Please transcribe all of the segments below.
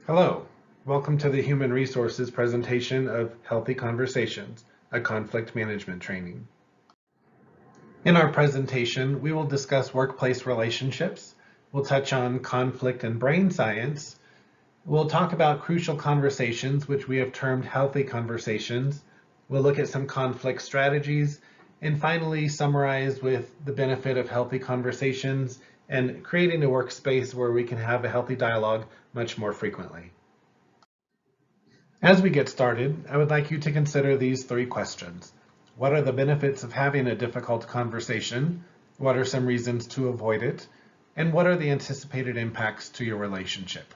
Hello, welcome to the Human Resources presentation of Healthy Conversations, a conflict management training. In our presentation, we will discuss workplace relationships, we'll touch on conflict and brain science, we'll talk about crucial conversations, which we have termed healthy conversations, we'll look at some conflict strategies, and finally summarize with the benefit of healthy conversations and creating a workspace where we can have a healthy dialogue much more frequently. As we get started, I would like you to consider these three questions. What are the benefits of having a difficult conversation? What are some reasons to avoid it? And what are the anticipated impacts to your relationship?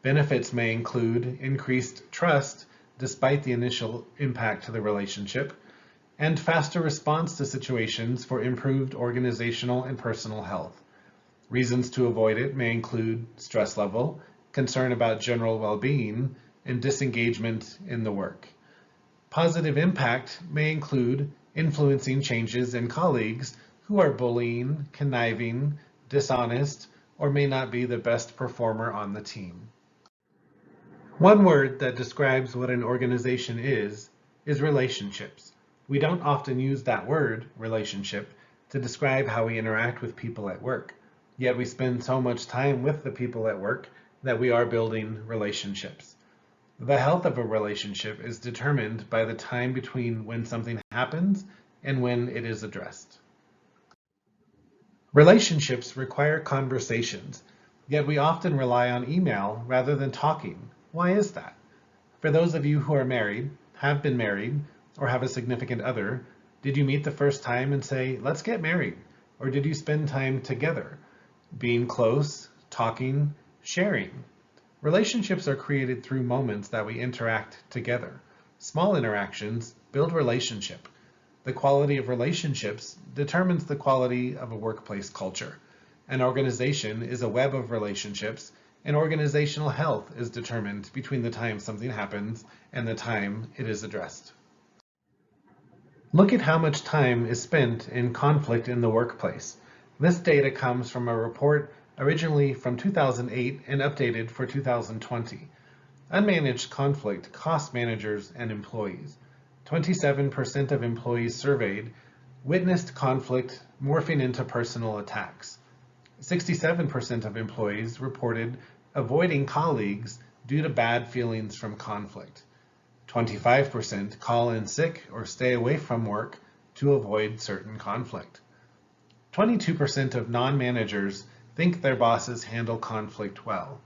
Benefits may include increased trust despite the initial impact to the relationship, and faster response to situations for improved organizational and personal health. Reasons to avoid it may include stress level, concern about general well-being, and disengagement in the work. Positive impact may include influencing changes in colleagues who are bullying, conniving, dishonest, or may not be the best performer on the team. One word that describes what an organization is relationships. We don't often use that word, relationship, to describe how we interact with people at work. Yet we spend so much time with the people at work that we are building relationships. The health of a relationship is determined by the time between when something happens and when it is addressed. Relationships require conversations, yet we often rely on email rather than talking. Why is that? For those of you who are married, have been married, or have a significant other, did you meet the first time and say, let's get married? Or did you spend time together, being close, talking, sharing? Relationships are created through moments that we interact together. Small interactions build relationship. The quality of relationships determines the quality of a workplace culture. An organization is a web of relationships, and organizational health is determined between the time something happens and the time it is addressed. Look at how much time is spent in conflict in the workplace. This data comes from a report originally from 2008 and updated for 2020. Unmanaged conflict costs managers and employees. 27% of employees surveyed witnessed conflict morphing into personal attacks. 67% of employees reported avoiding colleagues due to bad feelings from conflict. 25% call in sick or stay away from work to avoid certain conflict. 22% of non-managers think their bosses handle conflict well.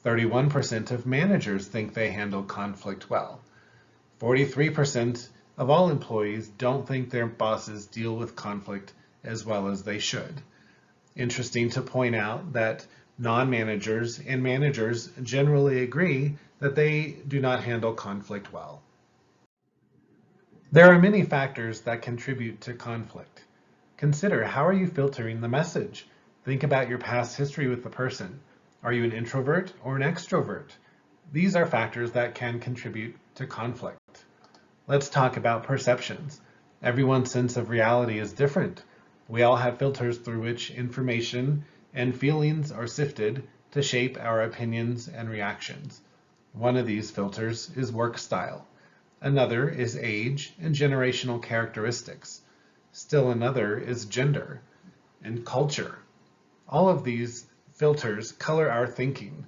31% of managers think they handle conflict well. 43% of all employees don't think their bosses deal with conflict as well as they should. Interesting to point out that non-managers and managers generally agree that they do not handle conflict well. There are many factors that contribute to conflict. Consider, how are you filtering the message? Think about your past history with the person. Are you an introvert or an extrovert? These are factors that can contribute to conflict. Let's talk about perceptions. Everyone's sense of reality is different. We all have filters through which information and feelings are sifted to shape our opinions and reactions. One of these filters is work style. Another is age and generational characteristics. Still another is gender and culture. All of these filters color our thinking.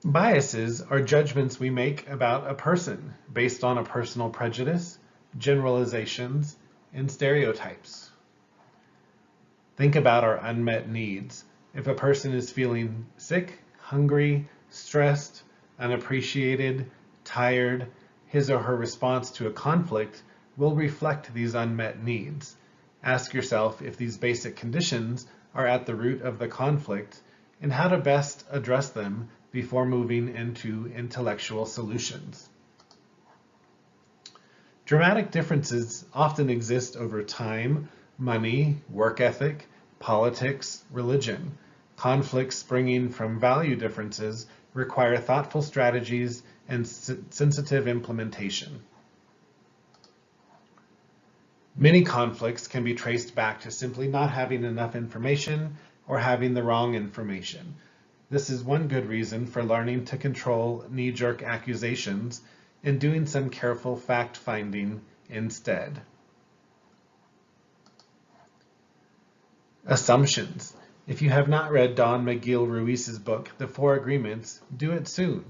Biases are judgments we make about a person based on a personal prejudice, generalizations, and stereotypes. Think about our unmet needs. If a person is feeling sick, hungry, stressed, unappreciated, tired, his or her response to a conflict will reflect these unmet needs. Ask yourself if these basic conditions are at the root of the conflict and how to best address them before moving into intellectual solutions. Dramatic differences often exist over time, money, work ethic, politics, religion. Conflicts springing from value differences require thoughtful strategies and sensitive implementation. Many conflicts can be traced back to simply not having enough information or having the wrong information. This is one good reason for learning to control knee-jerk accusations and doing some careful fact-finding instead. Assumptions. If you have not read Don McGill Ruiz's book, The Four Agreements, do it soon.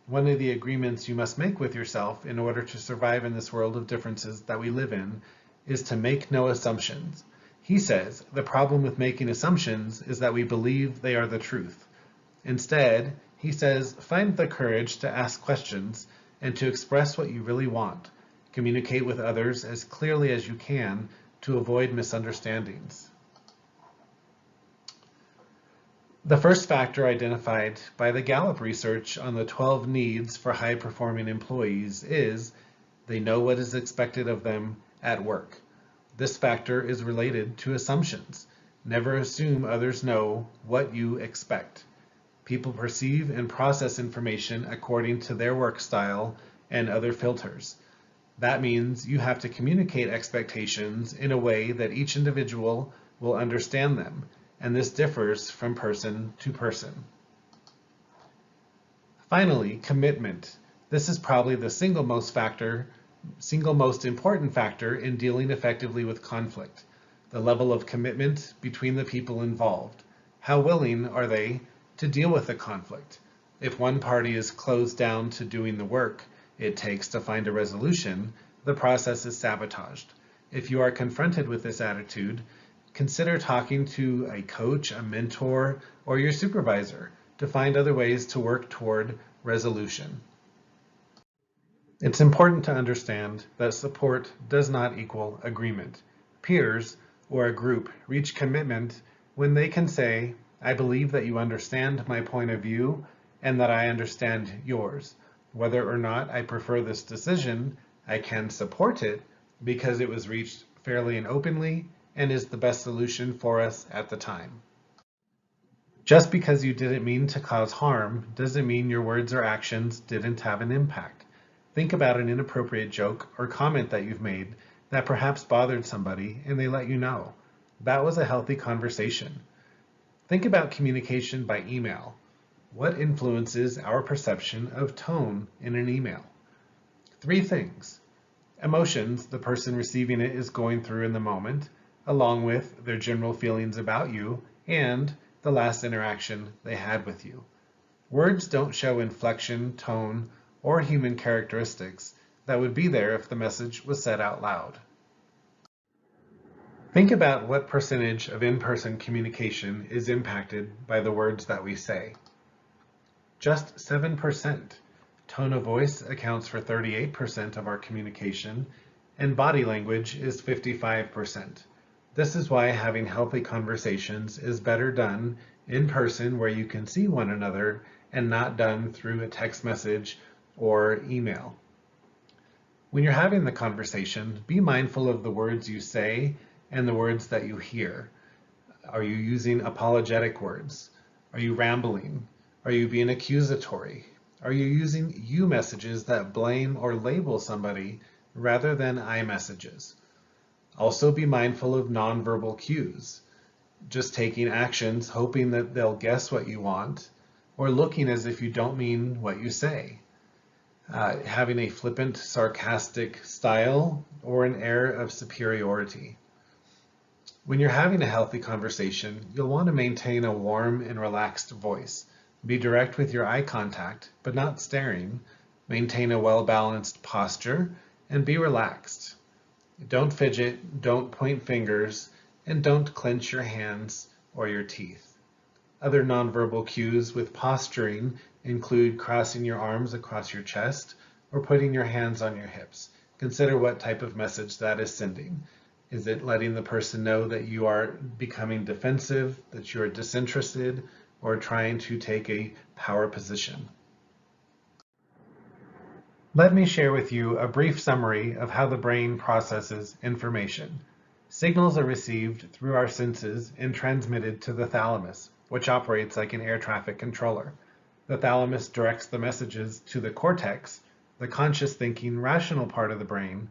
One of the agreements you must make with yourself in order to survive in this world of differences that we live in is to make no assumptions. He says the problem with making assumptions is that we believe they are the truth. Instead, he says, find the courage to ask questions and to express what you really want. Communicate with others as clearly as you can to avoid misunderstandings. The first factor identified by the Gallup research on the 12 needs for high-performing employees is they know what is expected of them at work. This factor is related to assumptions. Never assume others know what you expect. People perceive and process information according to their work style and other filters. That means you have to communicate expectations in a way that each individual will understand them, and this differs from person to person. Finally, commitment. This is probably the single most important factor in dealing effectively with conflict. The level of commitment between the people involved. How willing are they to deal with the conflict? If one party is closed down to doing the work it takes to find a resolution, the process is sabotaged. If you are confronted with this attitude, consider talking to a coach, a mentor, or your supervisor to find other ways to work toward resolution. It's important to understand that support does not equal agreement. Peers or a group reach commitment when they can say, I believe that you understand my point of view and that I understand yours. Whether or not I prefer this decision, I can support it because it was reached fairly and openly and is the best solution for us at the time. Just because you didn't mean to cause harm doesn't mean your words or actions didn't have an impact. Think about an inappropriate joke or comment that you've made that perhaps bothered somebody and they let you know. That was a healthy conversation. Think about communication by email. What influences our perception of tone in an email? 3 things. Emotions the person receiving it is going through in the moment, along with their general feelings about you and the last interaction they had with you. Words don't show inflection, tone, or human characteristics that would be there if the message was said out loud. Think about what percentage of in-person communication is impacted by the words that we say. Just 7%. Tone of voice accounts for 38% of our communication, and body language is 55%. This is why having healthy conversations is better done in person where you can see one another and not done through a text message or email. When you're having the conversation, be mindful of the words you say and the words that you hear. Are you using apologetic words? Are you rambling? Are you being accusatory? Are you using you messages that blame or label somebody rather than I messages? Also be mindful of nonverbal cues. Just taking actions hoping that they'll guess what you want, or looking as if you don't mean what you say. Having a flippant, sarcastic style or an air of superiority. When you're having a healthy conversation, you'll want to maintain a warm and relaxed voice. Be direct with your eye contact, but not staring. Maintain a well-balanced posture and be relaxed. Don't fidget, don't point fingers, and don't clench your hands or your teeth. Other nonverbal cues with posturing include crossing your arms across your chest or putting your hands on your hips. Consider what type of message that is sending. Is it letting the person know that you are becoming defensive, that you are disinterested, or trying to take a power position? Let me share with you a brief summary of how the brain processes information. Signals are received through our senses and transmitted to the thalamus, which operates like an air traffic controller. The thalamus directs the messages to the cortex, the conscious thinking, rational part of the brain,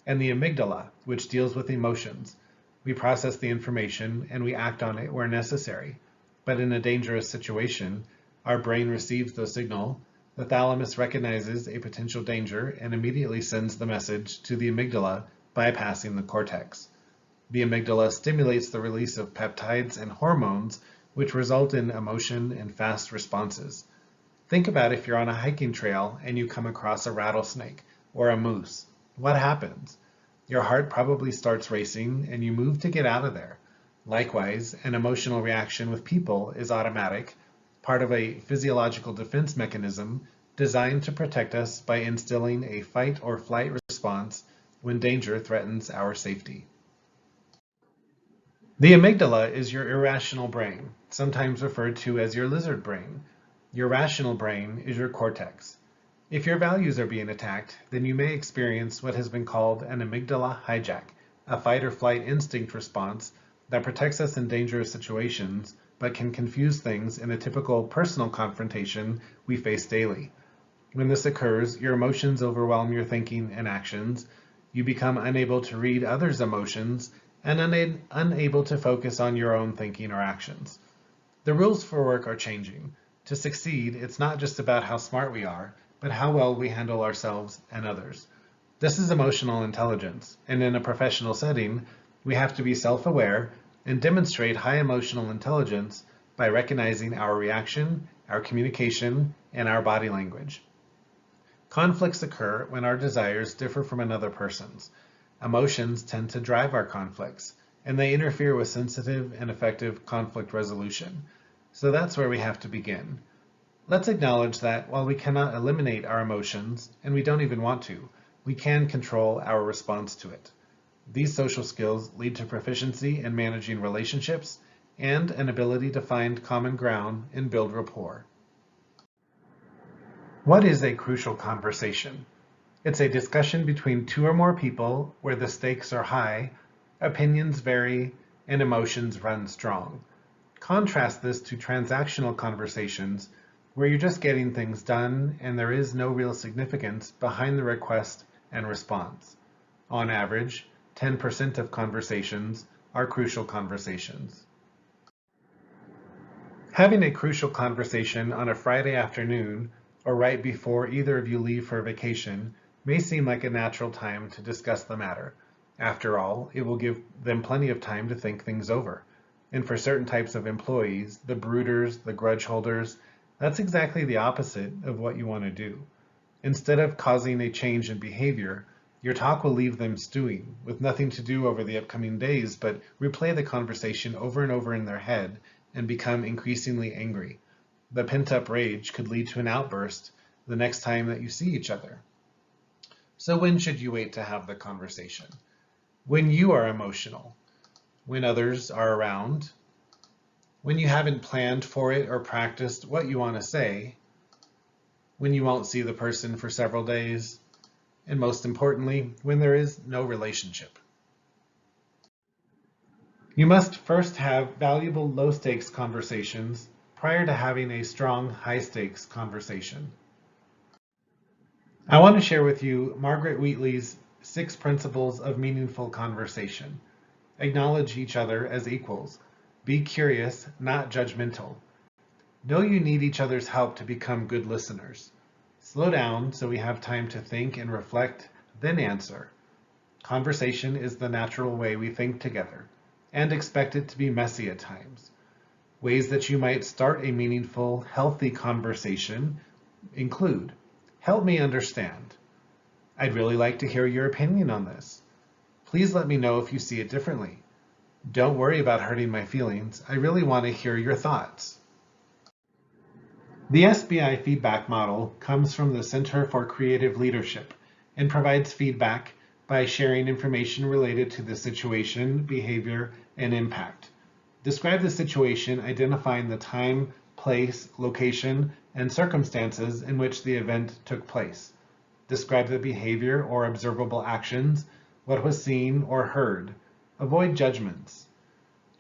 and the amygdala, which deals with emotions. We process the information and we act on it where necessary. but in a dangerous situation, our brain receives the signal, the thalamus recognizes a potential danger and immediately sends the message to the amygdala, bypassing the cortex. The amygdala stimulates the release of peptides and hormones, which result in emotion and fast responses. Think about if you're on a hiking trail and you come across a rattlesnake or a moose. What happens? Your heart probably starts racing and you move to get out of there. Likewise, an emotional reaction with people is automatic, part of a physiological defense mechanism designed to protect us by instilling a fight or flight response when danger threatens our safety. The amygdala is your irrational brain, sometimes referred to as your lizard brain. Your rational brain is your cortex. If your values are being attacked, then you may experience what has been called an amygdala hijack, a fight or flight instinct response that protects us in dangerous situations, but can confuse things in a typical personal confrontation we face daily. When this occurs, your emotions overwhelm your thinking and actions. You become unable to read others' emotions and unable to focus on your own thinking or actions. The rules for work are changing. To succeed, it's not just about how smart we are, but how well we handle ourselves and others. This is emotional intelligence, and in a professional setting, we have to be self-aware and demonstrate high emotional intelligence by recognizing our reaction, our communication, and our body language. Conflicts occur when our desires differ from another person's. Emotions tend to drive our conflicts, and they interfere with sensitive and effective conflict resolution. So that's where we have to begin. Let's acknowledge that while we cannot eliminate our emotions, and we don't even want to, we can control our response to it. These social skills lead to proficiency in managing relationships and an ability to find common ground and build rapport. What is a crucial conversation? It's a discussion between two or more people where the stakes are high, opinions vary, and emotions run strong. Contrast this to transactional conversations where you're just getting things done and there is no real significance behind the request and response. On average, 10% of conversations are crucial conversations. Having a crucial conversation on a Friday afternoon or right before either of you leave for vacation may seem like a natural time to discuss the matter. After all, it will give them plenty of time to think things over. And for certain types of employees, the brooders, the grudge holders, that's exactly the opposite of what you want to do. Instead of causing a change in behavior, your talk will leave them stewing, with nothing to do over the upcoming days, but replay the conversation over and over in their head and become increasingly angry. The pent-up rage could lead to an outburst the next time that you see each other. So when should you wait to have the conversation? When you are emotional, when others are around, when you haven't planned for it or practiced what you want to say, when you won't see the person for several days, and most importantly, when there is no relationship. You must first have valuable low-stakes conversations prior to having a strong high-stakes conversation. I want to share with you Margaret Wheatley's 6 principles of meaningful conversation. Acknowledge each other as equals. Be curious, not judgmental. Know you need each other's help to become good listeners. Slow down so we have time to think and reflect, then answer. Conversation is the natural way we think together, and expect it to be messy at times. Ways that you might start a meaningful, healthy conversation include: help me understand. I'd really like to hear your opinion on this. Please let me know if you see it differently. Don't worry about hurting my feelings. I really want to hear your thoughts. The SBI Feedback Model comes from the Center for Creative Leadership and provides feedback by sharing information related to the situation, behavior, and impact. Describe the situation, identifying the time, place, location, and circumstances in which the event took place. Describe the behavior or observable actions, what was seen or heard. Avoid judgments.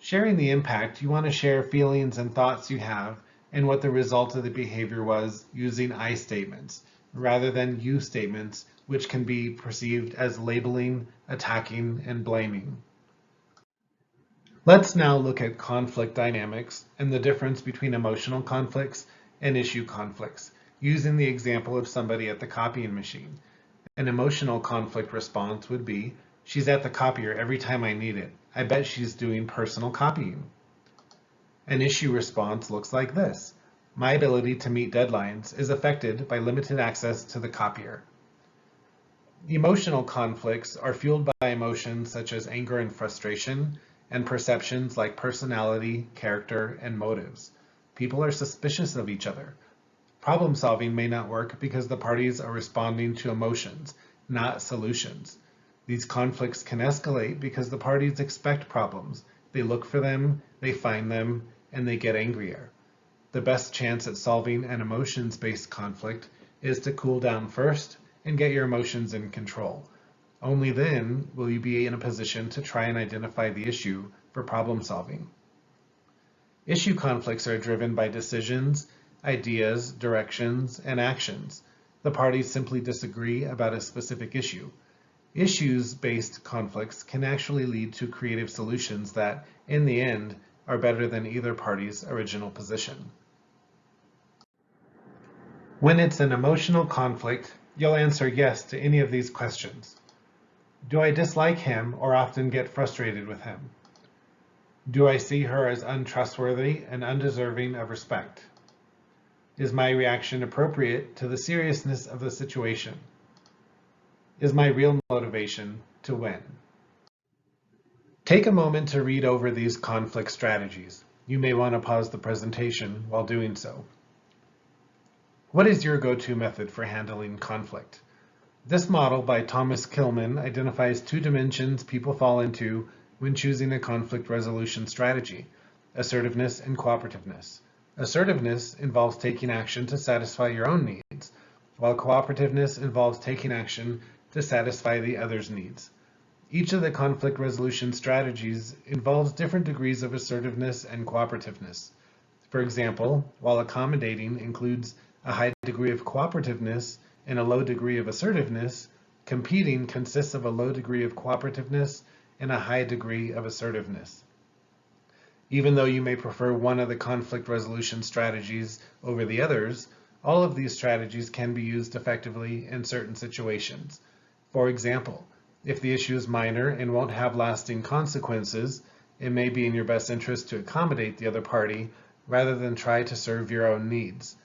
Sharing the impact, you want to share feelings and thoughts you have and what the result of the behavior was using I statements rather than you statements, which can be perceived as labeling, attacking, and blaming. Let's now look at conflict dynamics and the difference between emotional conflicts and issue conflicts, using the example of somebody at the copying machine. An emotional conflict response would be, she's at the copier every time I need it. I bet she's doing personal copying. An issue response looks like this. My ability to meet deadlines is affected by limited access to the copier. Emotional conflicts are fueled by emotions such as anger and frustration, and perceptions like personality, character, and motives. People are suspicious of each other. Problem solving may not work because the parties are responding to emotions, not solutions. These conflicts can escalate because the parties expect problems. They look for them, they find them, and they get angrier. The best chance at solving an emotions-based conflict is to cool down first and get your emotions in control. Only then will you be in a position to try and identify the issue for problem solving. Issue conflicts are driven by decisions, ideas, directions, and actions. The parties simply disagree about a specific issue. Issues-based conflicts can actually lead to creative solutions that, in the end, are better than either party's original position. When it's an emotional conflict, you'll answer yes to any of these questions. Do I dislike him or often get frustrated with him? Do I see her as untrustworthy and undeserving of respect? Is my reaction appropriate to the seriousness of the situation? Is my real motivation to win? Take a moment to read over these conflict strategies. You may want to pause the presentation while doing so. What is your go-to method for handling conflict? This model by Thomas Kilman identifies two dimensions people fall into when choosing a conflict resolution strategy: assertiveness and cooperativeness. Assertiveness involves taking action to satisfy your own needs, while cooperativeness involves taking action to satisfy the other's needs. Each of the conflict resolution strategies involves different degrees of assertiveness and cooperativeness. For example, while accommodating includes a high degree of cooperativeness and a low degree of assertiveness, competing consists of a low degree of cooperativeness and a high degree of assertiveness. Even though you may prefer one of the conflict resolution strategies over the others, all of these strategies can be used effectively in certain situations. For example, if the issue is minor and won't have lasting consequences, it may be in your best interest to accommodate the other party rather than try to serve your own needs.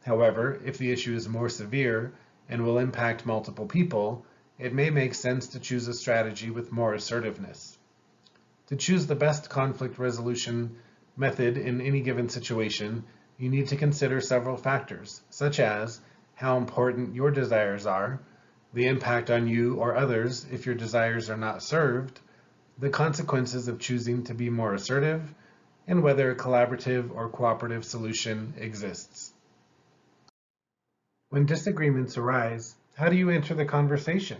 However, if the issue is more severe and will impact multiple people, it may make sense to choose a strategy with more assertiveness. To choose the best conflict resolution method in any given situation, you need to consider several factors, such as how important your desires are, the impact on you or others if your desires are not served, the consequences of choosing to be more assertive, and whether a collaborative or cooperative solution exists. When disagreements arise, how do you enter the conversation?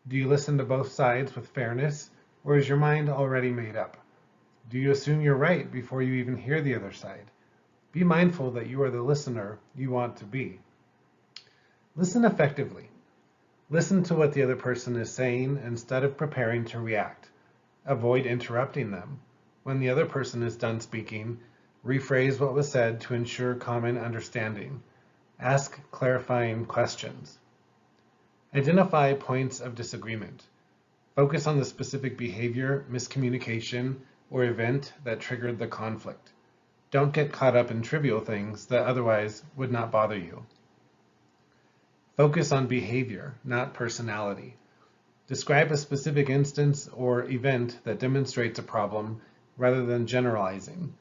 Do you listen to both sides with fairness, or is your mind already made up? Do you assume you're right before you even hear the other side? Be mindful that you are the listener you want to be. Listen effectively. Listen to what the other person is saying instead of preparing to react. Avoid interrupting them. When the other person is done speaking, rephrase what was said to ensure common understanding. Ask clarifying questions. Identify points of disagreement. Focus on the specific behavior, miscommunication, or event that triggered the conflict. Don't get caught up in trivial things that otherwise would not bother you. Focus on behavior, not personality. Describe a specific instance or event that demonstrates a problem rather than generalizing.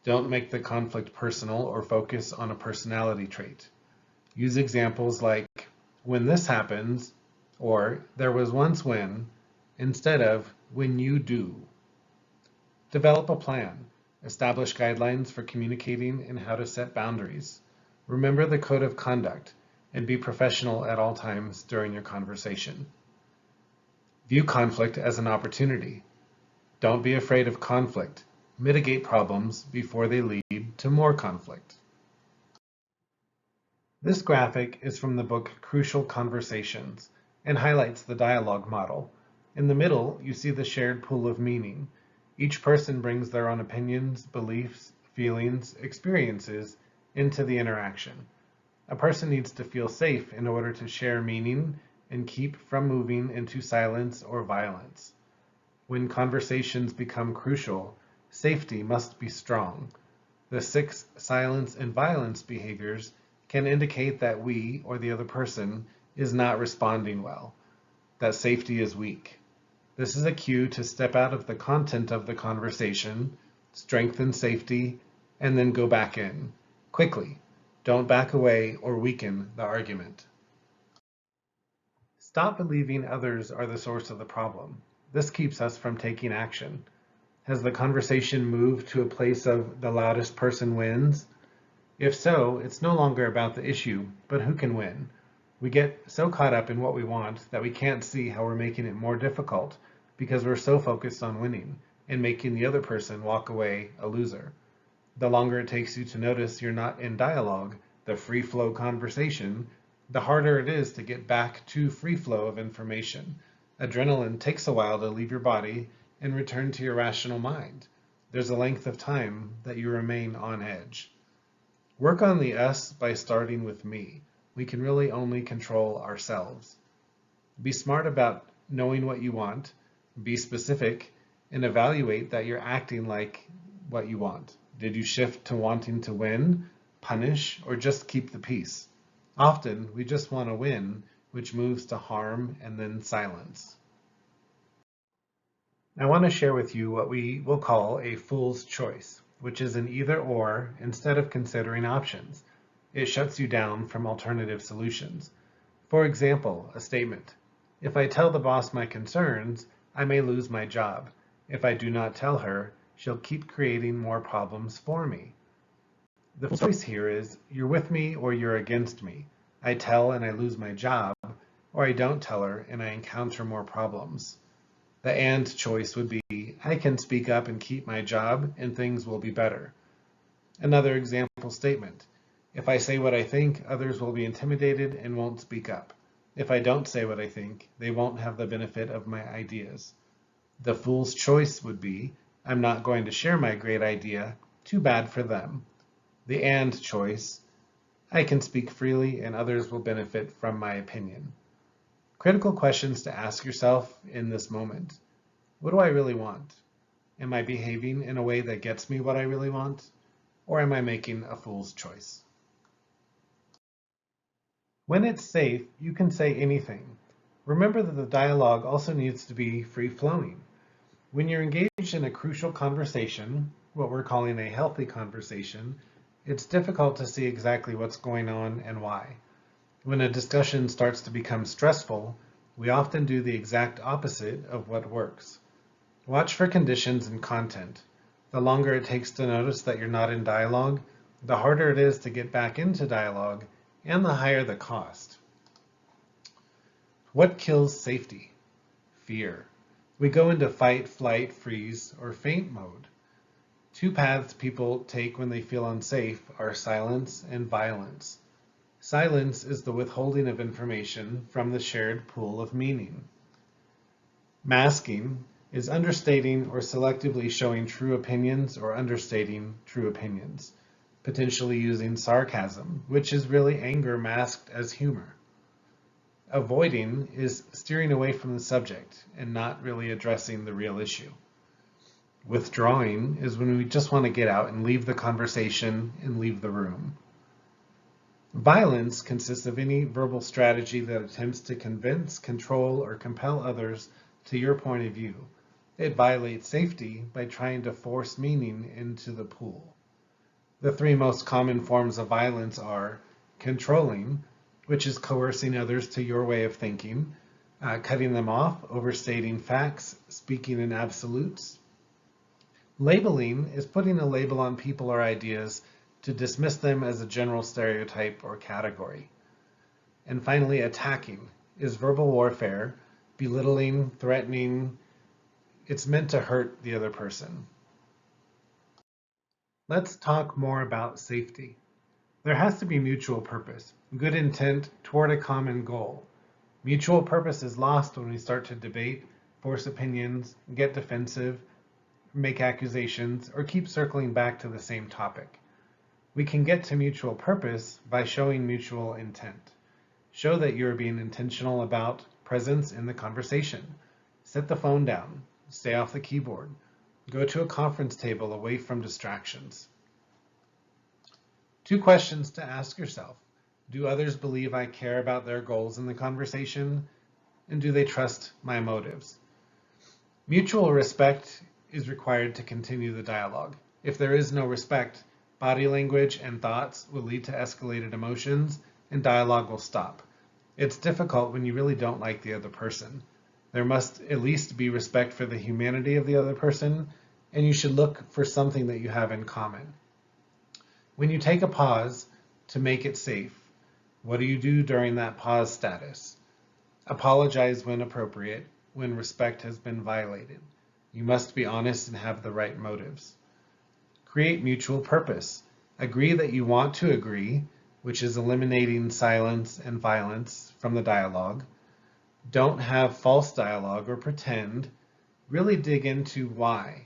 Don't make the conflict personal or focus on a personality trait. Use examples like, when this happens, or there was once when, instead of when you do. Develop a plan. Establish guidelines for communicating and how to set boundaries. Remember the code of conduct and be professional at all times during your conversation. View conflict as an opportunity. Don't be afraid of conflict. Mitigate problems before they lead to more conflict. This graphic is from the book Crucial Conversations and highlights the dialogue model. In the middle, you see the shared pool of meaning. Each person brings their own opinions, beliefs, feelings, experiences into the interaction. A person needs to feel safe in order to share meaning and keep from moving into silence or violence. When conversations become crucial, safety must be strong. The 6 silence and violence behaviors can indicate that we or the other person is not responding well, that safety is weak. This is a cue to step out of the content of the conversation, strengthen safety, and then go back in. Quickly. Don't back away or weaken the argument. Stop believing others are the source of the problem. This keeps us from taking action. Has the conversation moved to a place of the loudest person wins? If so, it's no longer about the issue, but who can win. We get so caught up in what we want that we can't see how we're making it more difficult because we're so focused on winning and making the other person walk away a loser. The longer it takes you to notice you're not in dialogue, the free flow conversation, the harder it is to get back to free flow of information. Adrenaline takes a while to leave your body and return to your rational mind. There's a length of time that you remain on edge. Work on the us by starting with me. We can really only control ourselves. Be smart about knowing what you want, be specific, and evaluate that you're acting like what you want. Did you shift to wanting to win, punish, or just keep the peace? Often, we just want to win, which moves to harm and then silence. I want to share with you what we will call a fool's choice, which is an either-or instead of considering options. It shuts you down from alternative solutions. For example, a statement: if I tell the boss my concerns, I may lose my job. If I do not tell her, she'll keep creating more problems for me. The choice here is, you're with me or you're against me. I tell and I lose my job, or I don't tell her and I encounter more problems. The and choice would be, I can speak up and keep my job and things will be better. Another example statement: if I say what I think, others will be intimidated and won't speak up. If I don't say what I think, they won't have the benefit of my ideas. The fool's choice would be, I'm not going to share my great idea, too bad for them. The and choice, I can speak freely and others will benefit from my opinion. Critical questions to ask yourself in this moment: what do I really want? Am I behaving in a way that gets me what I really want? Or am I making a fool's choice? When it's safe, you can say anything. Remember that the dialogue also needs to be free-flowing. When you're engaged in a crucial conversation, what we're calling a healthy conversation, it's difficult to see exactly what's going on and why. When a discussion starts to become stressful, we often do the exact opposite of what works. Watch for conditions and content. The longer it takes to notice that you're not in dialogue, the harder it is to get back into dialogue, and the higher the cost. What kills safety? Fear. We go into fight, flight, freeze, or faint mode. 2 paths people take when they feel unsafe are silence and violence. Silence is the withholding of information from the shared pool of meaning. Masking is understating or selectively showing true opinions or understating true opinions, potentially using sarcasm, which is really anger masked as humor. Avoiding is steering away from the subject and not really addressing the real issue. Withdrawing is when we just want to get out and leave the conversation and leave the room. Violence consists of any verbal strategy that attempts to convince, control, or compel others to your point of view. It violates safety by trying to force meaning into the pool. The 3 most common forms of violence are controlling, which is coercing others to your way of thinking, cutting them off, overstating facts, speaking in absolutes. Labeling is putting a label on people or ideas to dismiss them as a general stereotype or category. And finally, attacking is verbal warfare, belittling, threatening. It's meant to hurt the other person. Let's talk more about safety. There has to be mutual purpose, good intent toward a common goal. Mutual purpose is lost when we start to debate, force opinions, get defensive, make accusations, or keep circling back to the same topic. We can get to mutual purpose by showing mutual intent. Show that you're being intentional about presence in the conversation. Set the phone down. Stay off the keyboard. Go to a conference table away from distractions. 2 questions to ask yourself. Do others believe I care about their goals in the conversation? And do they trust my motives? Mutual respect is required to continue the dialogue. If there is no respect, body language and thoughts will lead to escalated emotions and dialogue will stop. It's difficult when you really don't like the other person. There must at least be respect for the humanity of the other person, and you should look for something that you have in common. When you take a pause to make it safe, what do you do during that pause status? Apologize when appropriate, when respect has been violated. You must be honest and have the right motives. Create mutual purpose. Agree that you want to agree, which is eliminating silence and violence from the dialogue. Don't have false dialogue or pretend. Really dig into why.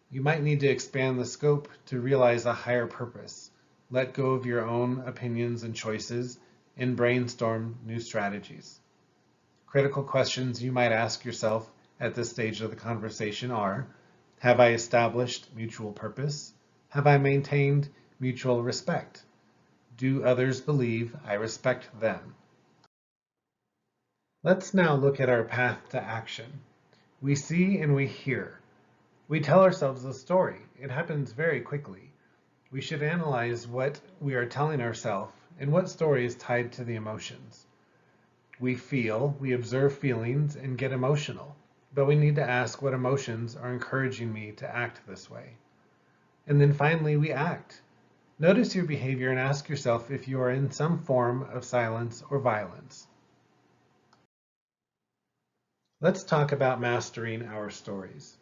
You might need to expand the scope to realize a higher purpose. Let go of your own opinions and choices and brainstorm new strategies. Critical questions you might ask yourself at this stage of the conversation are, have I established mutual purpose? Have I maintained mutual respect? Do others believe I respect them? Let's now look at our path to action. We see and we hear. We tell ourselves a story. It happens very quickly. We should analyze what we are telling ourselves and what story is tied to the emotions. We feel, we observe feelings and get emotional, but we need to ask what emotions are encouraging me to act this way. And then finally, we act. Notice your behavior and ask yourself if you are in some form of silence or violence. Let's talk about mastering our stories.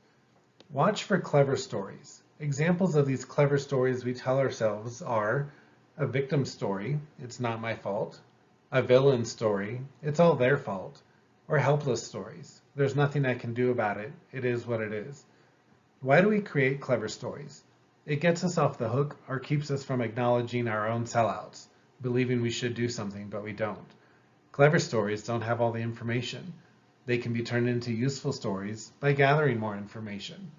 Watch for clever stories. Examples of these clever stories we tell ourselves are a victim story, it's not my fault, a villain story, it's all their fault, or helpless stories, there's nothing I can do about it, it is what it is. Why do we create clever stories? It gets us off the hook or keeps us from acknowledging our own sellouts, believing we should do something, but we don't. Clever stories don't have all the information. They can be turned into useful stories by gathering more information.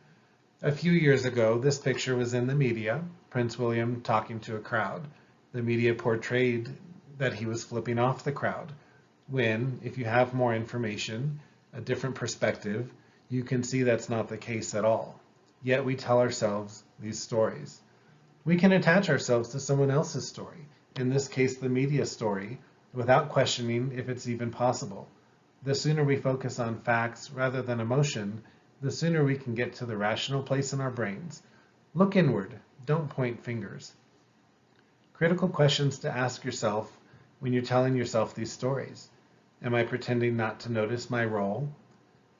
A few years ago, this picture was in the media, Prince William talking to a crowd. The media portrayed that he was flipping off the crowd, when, if you have more information, a different perspective, you can see that's not the case at all. Yet we tell ourselves these stories. We can attach ourselves to someone else's story, in this case the media story, without questioning if it's even possible. The sooner we focus on facts rather than emotion, the sooner we can get to the rational place in our brains. Look inward, don't point fingers. Critical questions to ask yourself when you're telling yourself these stories. Am I pretending not to notice my role?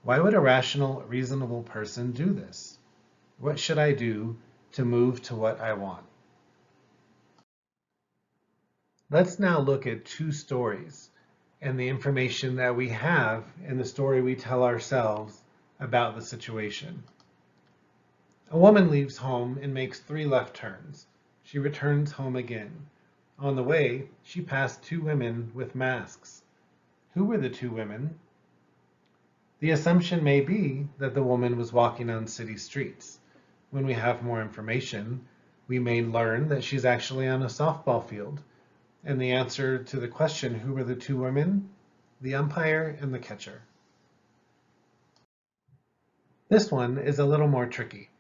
Why would a rational, reasonable person do this? What should I do to move to what I want? Let's now look at 2 stories and the information that we have in the story we tell ourselves about the situation. A woman leaves home and makes 3 left turns. She returns home again. On the way, she passed 2 women with masks. Who were the 2 women? The assumption may be that the woman was walking on city streets. When we have more information, we may learn that she's actually on a softball field. And the answer to the question, who were the 2 women? The umpire and the catcher. This one is a little more tricky.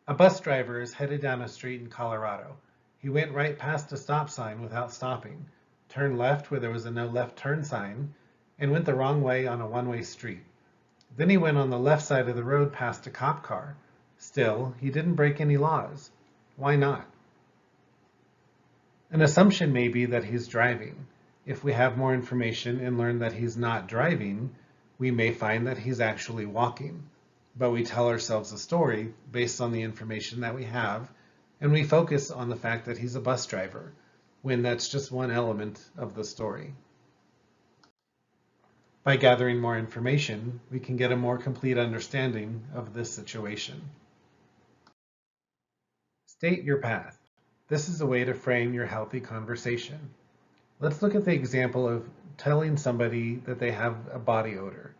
A bus driver is headed down a street in Colorado. He went right past a stop sign without stopping, turned left where there was a no left turn sign, and went the wrong way on a one-way street. Then he went on the left side of the road past a cop car. Still, he didn't break any laws. Why not? An assumption may be that he's driving. If we have more information and learn that he's not driving, we may find that he's actually walking. But we tell ourselves a story based on the information that we have, and we focus on the fact that he's a bus driver, when that's just one element of the story. By gathering more information, we can get a more complete understanding of this situation. State your path. This is a way to frame your healthy conversation. Let's look at the example of telling somebody that they have a body odor.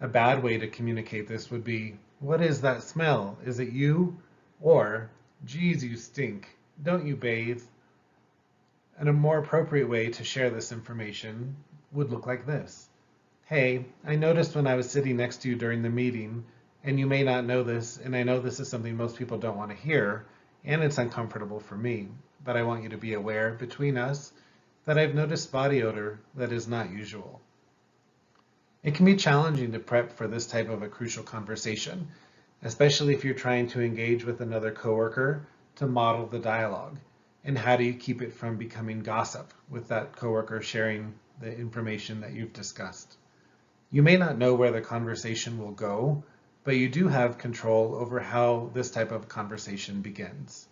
A bad way to communicate this would be, "What is that smell? Is it you?" Or, "Geez, you stink. Don't you bathe?" And a more appropriate way to share this information would look like this. "Hey, I noticed when I was sitting next to you during the meeting, and you may not know this, and I know this is something most people don't want to hear, and it's uncomfortable for me, but I want you to be aware between us that I've noticed body odor that is not usual." It can be challenging to prep for this type of a crucial conversation, especially if you're trying to engage with another coworker to model the dialogue. And how do you keep it from becoming gossip with that coworker sharing the information that you've discussed? You may not know where the conversation will go, but you do have control over how this type of conversation begins.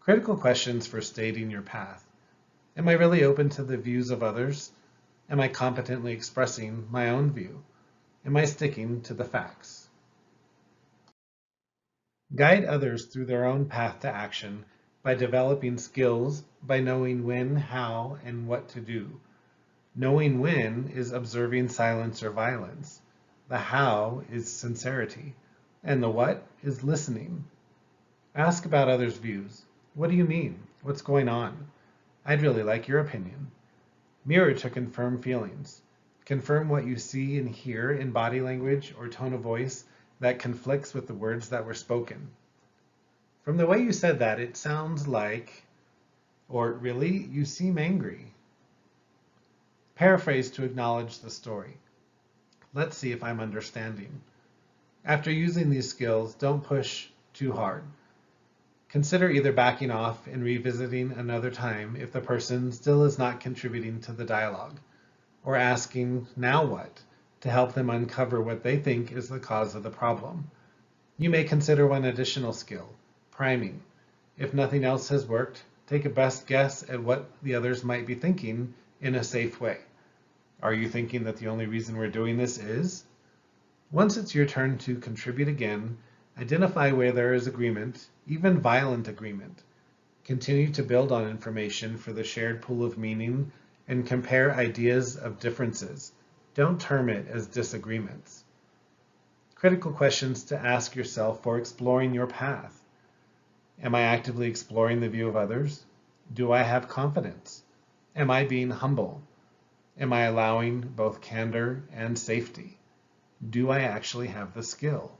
Critical questions for stating your path. Am I really open to the views of others? Am I competently expressing my own view? Am I sticking to the facts? Guide others through their own path to action by developing skills by knowing when, how, and what to do. Knowing when is observing silence or violence. The how is sincerity. And the what is listening. Ask about others' views. What do you mean? What's going on? I'd really like your opinion. Mirror to confirm feelings. Confirm what you see and hear in body language or tone of voice that conflicts with the words that were spoken. From the way you said that, it sounds like, or really, you seem angry. Paraphrase to acknowledge the story. Let's see if I'm understanding. After using these skills, don't push too hard. Consider either backing off and revisiting another time if the person still is not contributing to the dialogue, or asking, "Now what?" to help them uncover what they think is the cause of the problem. You may consider one additional skill, priming. If nothing else has worked, take a best guess at what the others might be thinking in a safe way. Are you thinking that the only reason we're doing this is? Once it's your turn to contribute again, identify where there is agreement, even violent agreement. Continue to build on information for the shared pool of meaning and compare ideas of differences. Don't term it as disagreements. Critical questions to ask yourself for exploring your path. Am I actively exploring the view of others? Do I have confidence? Am I being humble? Am I allowing both candor and safety? Do I actually have the skill?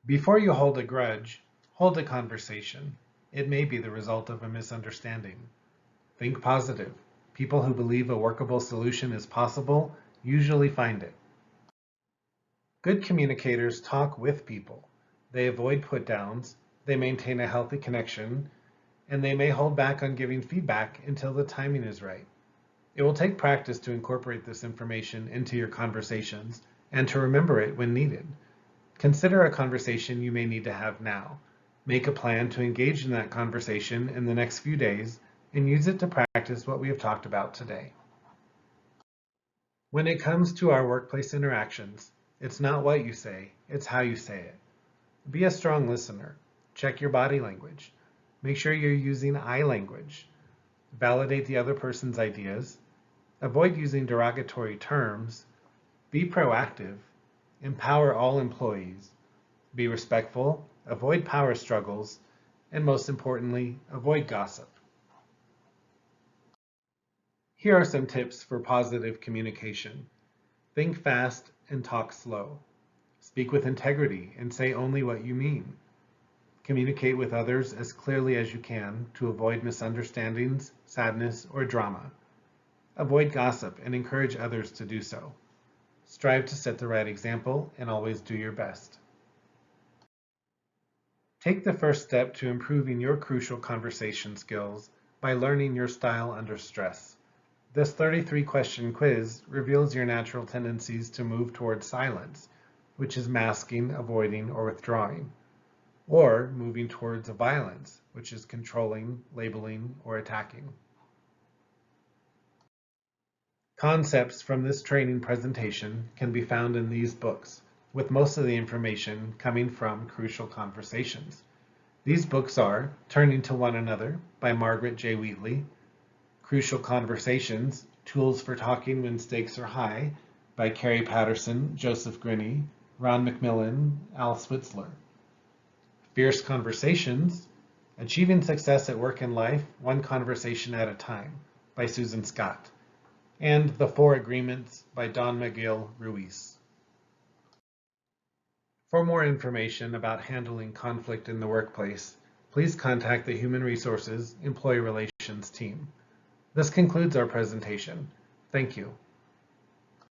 Before you hold a grudge, hold a conversation. It may be the result of a misunderstanding. Think positive. People who believe a workable solution is possible usually find it. Good communicators talk with people. They avoid put-downs, they maintain a healthy connection, and they may hold back on giving feedback until the timing is right. It will take practice to incorporate this information into your conversations and to remember it when needed. Consider a conversation you may need to have now. Make a plan to engage in that conversation in the next few days and use it to practice what we have talked about today. When it comes to our workplace interactions, it's not what you say, it's how you say it. Be a strong listener. Check your body language. Make sure you're using I language. Validate the other person's ideas. Avoid using derogatory terms. Be proactive. Empower all employees. Be respectful. Avoid power struggles. And most importantly, avoid gossip. Here are some tips for positive communication. Think fast and talk slow. Speak with integrity and say only what you mean. Communicate with others as clearly as you can to avoid misunderstandings, sadness, or drama. Avoid gossip and encourage others to do so. Strive to set the right example and always do your best. Take the first step to improving your crucial conversation skills by learning your style under stress. This 33-question quiz reveals your natural tendencies to move towards silence, which is masking, avoiding, or withdrawing, or moving towards violence, which is controlling, labeling, or attacking. Concepts from this training presentation can be found in these books, with most of the information coming from Crucial Conversations. These books are Turning to One Another by Margaret J. Wheatley, Crucial Conversations, Tools for Talking When Stakes Are High by Carrie Patterson, Joseph Grinney, Ron McMillan, Al Switzler. Fierce Conversations, Achieving Success at Work and Life, One Conversation at a Time by Susan Scott. And The Four Agreements by Don Miguel Ruiz. For more information about handling conflict in the workplace, please contact the Human Resources Employee Relations team. This concludes our presentation. Thank you.